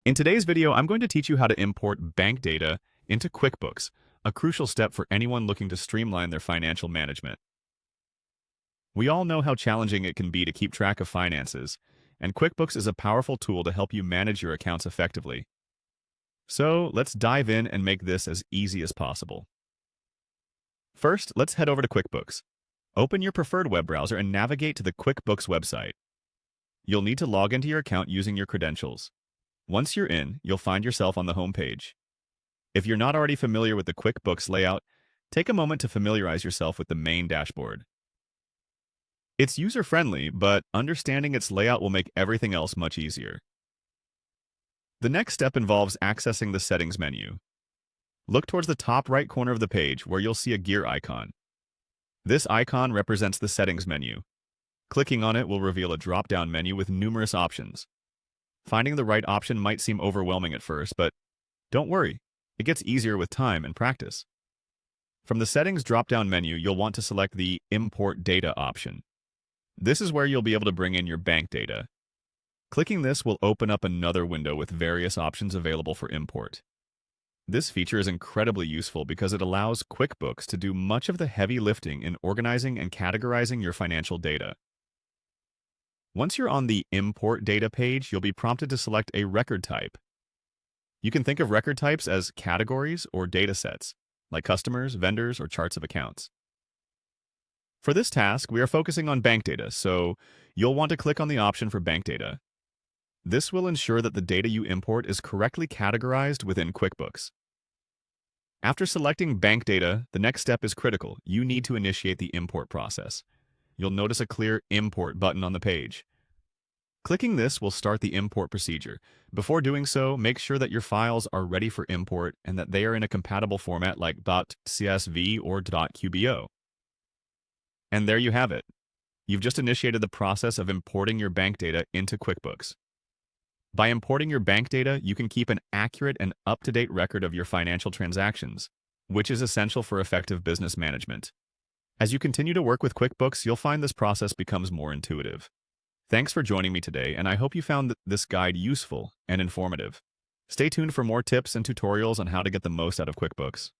In today's video, I'm going to teach you how to import bank data into QuickBooks, a crucial step for anyone looking to streamline their financial management. We all know how challenging it can be to keep track of finances, and QuickBooks is a powerful tool to help you manage your accounts effectively. So let's dive in and make this as easy as possible. First, let's head over to QuickBooks. Open your preferred web browser and navigate to the QuickBooks website. You'll need to log into your account using your credentials. Once you're in, you'll find yourself on the home page. If you're not already familiar with the QuickBooks layout, take a moment to familiarize yourself with the main dashboard. It's user-friendly, but understanding its layout will make everything else much easier. The next step involves accessing the Settings menu. Look towards the top right corner of the page where you'll see a gear icon. This icon represents the Settings menu. Clicking on it will reveal a drop-down menu with numerous options. Finding the right option might seem overwhelming at first, but don't worry, it gets easier with time and practice. From the Settings drop-down menu, you'll want to select the Import Data option. This is where you'll be able to bring in your bank data. Clicking this will open up another window with various options available for import. This feature is incredibly useful because it allows QuickBooks to do much of the heavy lifting in organizing and categorizing your financial data. Once you're on the Import Data page, you'll be prompted to select a record type. You can think of record types as categories or data sets, like customers, vendors, or charts of accounts. For this task, we are focusing on bank data, so you'll want to click on the option for bank data. This will ensure that the data you import is correctly categorized within QuickBooks. After selecting bank data, the next step is critical. You need to initiate the import process. You'll notice a clear Import button on the page. Clicking this will start the import procedure. Before doing so, make sure that your files are ready for import and that they are in a compatible format like .csv or .qbo. And there you have it. You've just initiated the process of importing your bank data into QuickBooks. By importing your bank data, you can keep an accurate and up-to-date record of your financial transactions, which is essential for effective business management. As you continue to work with QuickBooks, you'll find this process becomes more intuitive. Thanks for joining me today, and I hope you found this guide useful and informative. Stay tuned for more tips and tutorials on how to get the most out of QuickBooks.